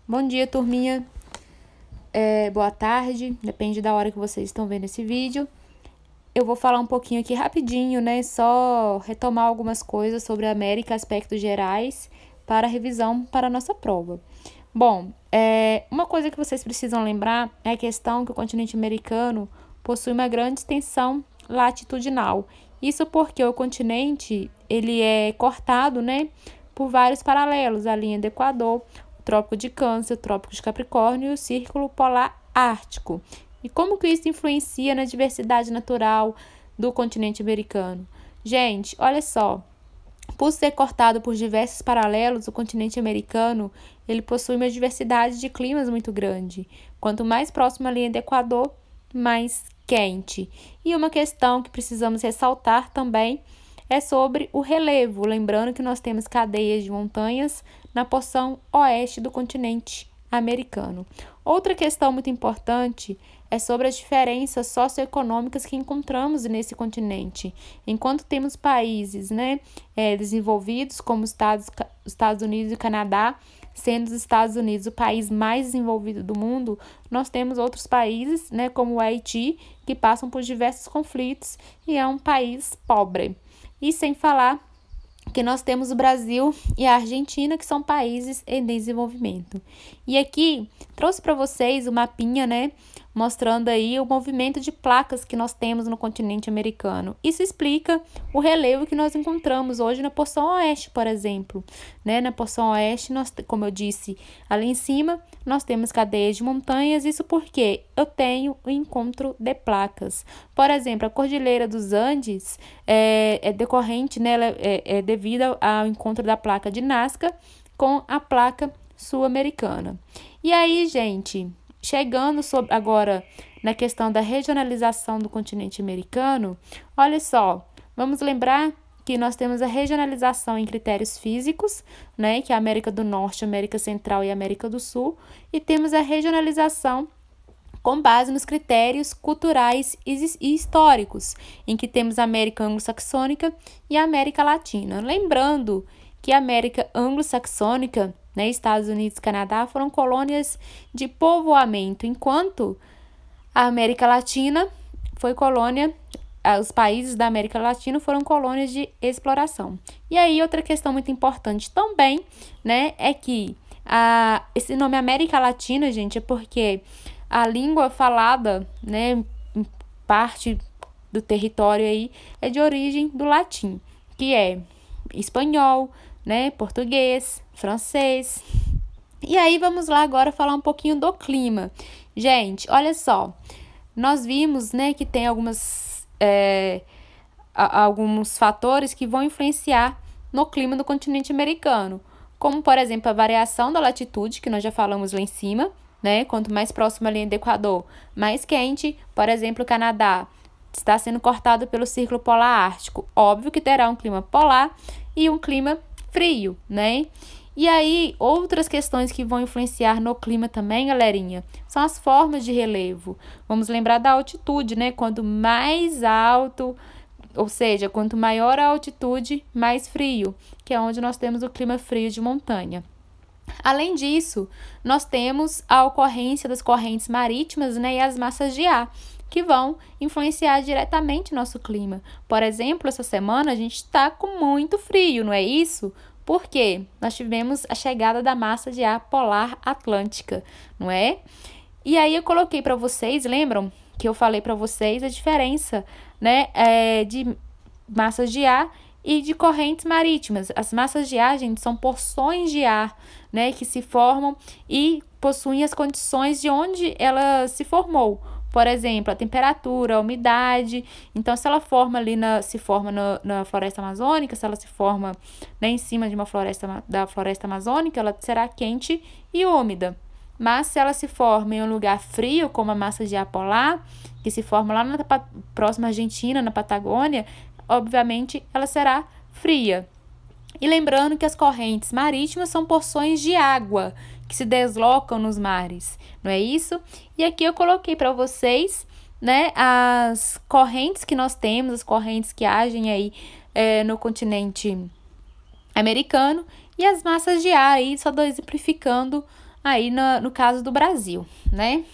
Bom dia, turminha. Boa tarde, depende da hora que vocês estão vendo esse vídeo. Eu vou falar um pouquinho aqui rapidinho, né? Só retomar algumas coisas sobre a América, aspectos gerais, para revisão para a nossa prova. Bom, uma coisa que vocês precisam lembrar é a questão que o continente americano possui uma grande extensão latitudinal. Isso porque o continente, ele é cortado, né, por vários paralelos, a linha do Equador, o Trópico de Câncer, o Trópico de Capricórnio e o Círculo Polar Ártico. E como que isso influencia na diversidade natural do continente americano? Gente, olha só, por ser cortado por diversos paralelos, o continente americano, ele possui uma diversidade de climas muito grande. Quanto mais próximo à linha do Equador, mais quente. E uma questão que precisamos ressaltar também é sobre o relevo, lembrando que nós temos cadeias de montanhas na porção oeste do continente americano. Outra questão muito importante é sobre as diferenças socioeconômicas que encontramos nesse continente. Enquanto temos países, desenvolvidos, como os Estados Unidos e Canadá, sendo os Estados Unidos o país mais desenvolvido do mundo, nós temos outros países, como o Haiti, que passam por diversos conflitos e é um país pobre. E sem falar que nós temos o Brasil e a Argentina, que são países em desenvolvimento. E aqui, trouxe para vocês o mapinha, mostrando aí o movimento de placas que nós temos no continente americano. Isso explica o relevo que nós encontramos hoje na porção oeste, por exemplo. Na porção oeste, nós, como eu disse ali em cima, nós temos cadeias de montanhas, isso porque eu tenho o encontro de placas. Por exemplo, a Cordilheira dos Andes é decorrente, é devido ao encontro da placa de Nazca com a placa sul-americana. E aí, gente, chegando agora na questão da regionalização do continente americano, olha só, vamos lembrar que nós temos a regionalização em critérios físicos, que é a América do Norte, América Central e América do Sul, e temos a regionalização com base nos critérios culturais e históricos, em que temos a América anglo-saxônica e a América Latina. Lembrando que a América anglo-saxônica, Estados Unidos e Canadá, foram colônias de povoamento, enquanto a América Latina foi colônia, os países da América Latina foram colônias de exploração. E aí, outra questão muito importante também, é que esse nome América Latina, gente, é porque a língua falada, em parte do território aí, é de origem do latim, que é espanhol, português, francês. E aí, vamos lá agora falar um pouquinho do clima. Gente, olha só, nós vimos, que tem alguns fatores que vão influenciar no clima do continente americano, como, por exemplo, a variação da latitude, que nós já falamos lá em cima, quanto mais próximo à linha do Equador, mais quente. Por exemplo, o Canadá está sendo cortado pelo Círculo Polar Ártico. Óbvio que terá um clima polar e um clima frio, E aí, outras questões que vão influenciar no clima também, galerinha, são as formas de relevo. Vamos lembrar da altitude, Quanto mais alto, ou seja, quanto maior a altitude, mais frio, que é onde nós temos o clima frio de montanha. Além disso, nós temos a ocorrência das correntes marítimas, e as massas de ar, que vão influenciar diretamente o nosso clima. Por exemplo, essa semana a gente está com muito frio, não é isso? Por quê? Nós tivemos a chegada da massa de ar polar atlântica, não é? E aí eu coloquei para vocês, lembram que eu falei para vocês a diferença, de massas de ar e de correntes marítimas. As massas de ar, gente, são porções de ar, que se formam e possuem as condições de onde ela se formou. Por exemplo, a temperatura, a umidade. Então, se ela forma se forma na floresta amazônica, se ela se forma em cima de uma da floresta amazônica, ela será quente e úmida. Mas se ela se forma em um lugar frio, como a massa de ar polar, que se forma lá na próxima Argentina, na Patagônia, obviamente ela será fria. E lembrando que as correntes marítimas são porções de água que se deslocam nos mares, não é isso? E aqui eu coloquei para vocês, as correntes que nós temos, as correntes que agem aí no continente americano, e as massas de ar, aí só exemplificando aí no caso do Brasil, né?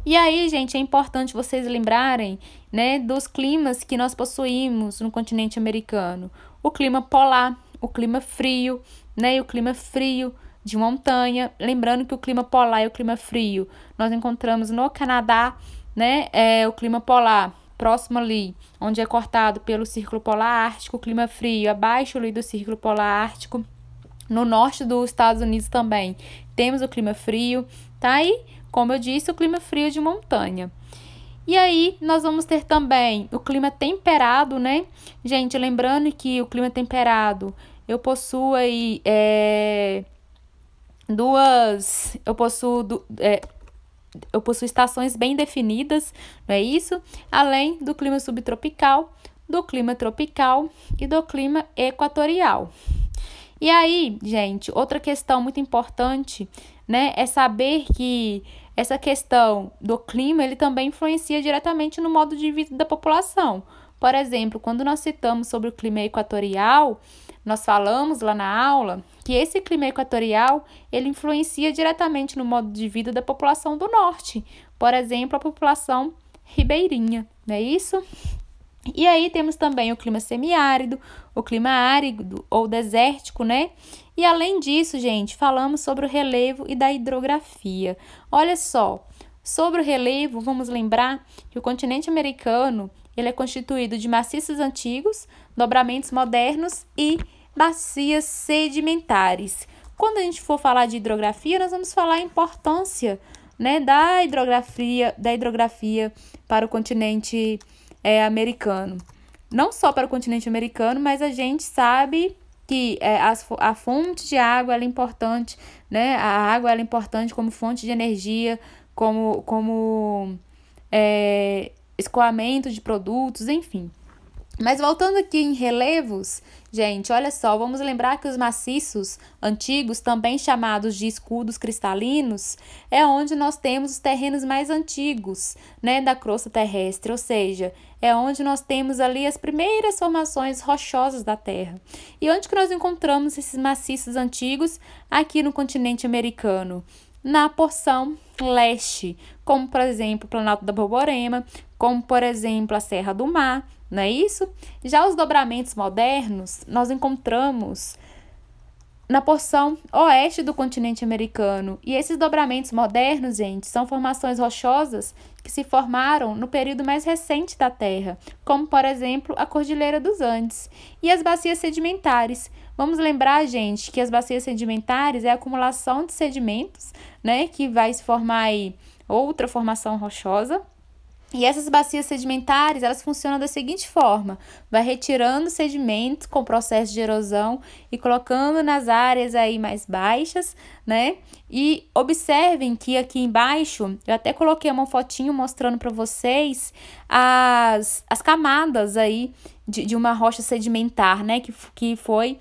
E aí, gente, é importante vocês lembrarem, né, dos climas que nós possuímos no continente americano. O clima polar, o clima frio, né, e o clima frio de montanha. Lembrando que o clima polar e o clima frio nós encontramos no Canadá, né, o clima polar próximo ali, onde é cortado pelo Círculo Polar Ártico, o clima frio abaixo ali do Círculo Polar Ártico. No norte dos Estados Unidos também temos o clima frio, tá? E, como eu disse, o clima frio de montanha. E aí, nós vamos ter também o clima temperado, né? Gente, lembrando que o clima temperado, eu possuo aí eu possuo estações bem definidas, não é isso? Além do clima subtropical, do clima tropical e do clima equatorial. E aí, gente, outra questão muito importante, né, é saber que essa questão do clima, ele também influencia diretamente no modo de vida da população. Por exemplo, quando nós citamos sobre o clima equatorial, nós falamos lá na aula que esse clima equatorial, ele influencia diretamente no modo de vida da população do norte. Por exemplo, a população ribeirinha, não é isso? E aí temos também o clima semiárido, o clima árido ou desértico, né? E além disso, gente, falamos sobre o relevo e da hidrografia. Olha só, sobre o relevo, vamos lembrar que o continente americano, ele é constituído de maciços antigos, dobramentos modernos e bacias sedimentares. Quando a gente for falar de hidrografia, nós vamos falar a importância, né, da hidrografia para o continente americano. Não só para o continente americano, mas a gente sabe que a fonte de água ela é importante, né? A água ela é importante como fonte de energia, como escoamento de produtos, enfim. Mas voltando aqui em relevos, gente, olha só, vamos lembrar que os maciços antigos, também chamados de escudos cristalinos, é onde nós temos os terrenos mais antigos, né, da crosta terrestre, ou seja, é onde nós temos ali as primeiras formações rochosas da Terra. E onde que nós encontramos esses maciços antigos? Aqui no continente americano, na porção leste, como por exemplo o Planalto da Borborema, como por exemplo a Serra do Mar, não é isso? Já os dobramentos modernos, nós encontramos na porção oeste do continente americano. E esses dobramentos modernos, gente, são formações rochosas que se formaram no período mais recente da Terra, como, por exemplo, a Cordilheira dos Andes. E as bacias sedimentares. Vamos lembrar, gente, que as bacias sedimentares é a acumulação de sedimentos, né, que vai se formar aí outra formação rochosa. E essas bacias sedimentares, elas funcionam da seguinte forma: vai retirando sedimentos com processo de erosão e colocando nas áreas aí mais baixas, né? E observem que aqui embaixo, eu até coloquei uma fotinho mostrando para vocês as camadas aí de uma rocha sedimentar, né? Que foi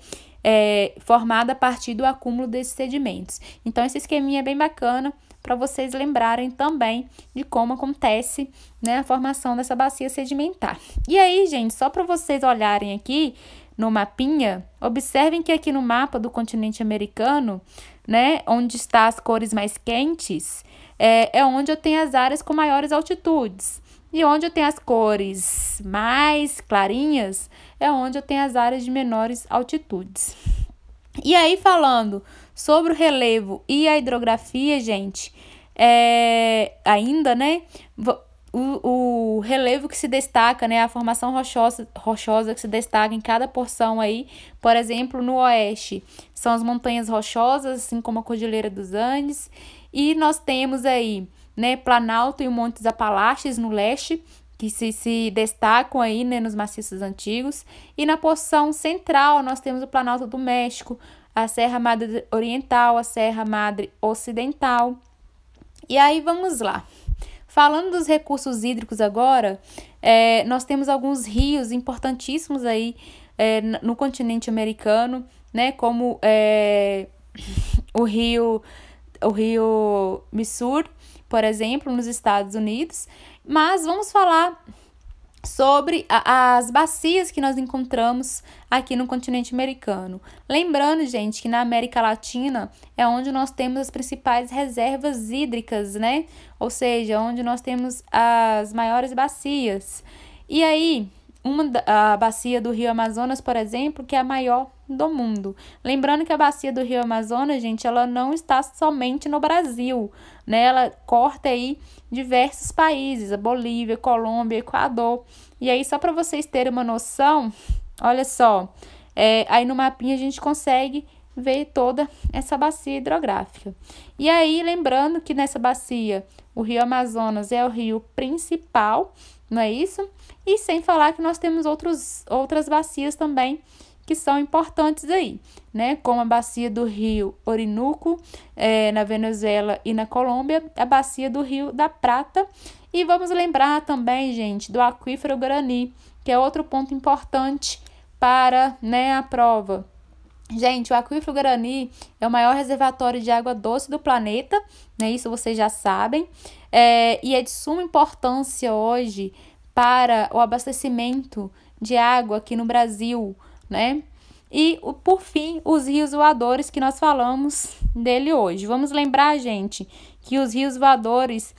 formada a partir do acúmulo desses sedimentos. Então, esse esqueminha é bem bacana para vocês lembrarem também de como acontece, né, a formação dessa bacia sedimentar. E aí, gente, só para vocês olharem aqui no mapinha, observem que aqui no mapa do continente americano, né, onde estão as cores mais quentes, é onde eu tenho as áreas com maiores altitudes. E onde eu tenho as cores mais clarinhas, é onde eu tenho as áreas de menores altitudes. E aí, falando sobre o relevo e a hidrografia, gente, ainda, né, o relevo que se destaca, né, a formação rochosa que se destaca em cada porção aí, por exemplo, no oeste, são as montanhas rochosas, assim como a Cordilheira dos Andes, e nós temos aí, né, Planalto e o Montes Apalaches no leste, que se destacam aí, né, nos maciços antigos. E na porção central nós temos o Planalto do México, a Serra Madre Oriental, a Serra Madre Ocidental. E aí vamos lá. Falando dos recursos hídricos agora, nós temos alguns rios importantíssimos aí no continente americano, né, como o rio Missouri, por exemplo, nos Estados Unidos. Mas vamos falar sobre as bacias que nós encontramos aqui no continente americano. Lembrando, gente, que na América Latina é onde nós temos as principais reservas hídricas, né? Ou seja, onde nós temos as maiores bacias. E aí, a bacia do Rio Amazonas, por exemplo, que é a maior do mundo. Lembrando que a bacia do Rio Amazonas, gente, ela não está somente no Brasil, né? Ela corta aí diversos países, a Bolívia, Colômbia, Equador. E aí, só para vocês terem uma noção, olha só, aí no mapinha a gente consegue ver toda essa bacia hidrográfica. E aí, lembrando que nessa bacia, o Rio Amazonas é o rio principal, não é isso? E sem falar que nós temos outras bacias também que são importantes aí, né? Como a bacia do Rio Orinoco, na Venezuela e na Colômbia, a bacia do Rio da Prata. E vamos lembrar também, gente, do aquífero Guarani, que é outro ponto importante para, né, a prova. Gente, o aquífero Guarani é o maior reservatório de água doce do planeta, né? Isso vocês já sabem. E é de suma importância hoje para o abastecimento de água aqui no Brasil, né? E, por fim, os rios voadores que nós falamos dele hoje. Vamos lembrar, gente, que os rios voadores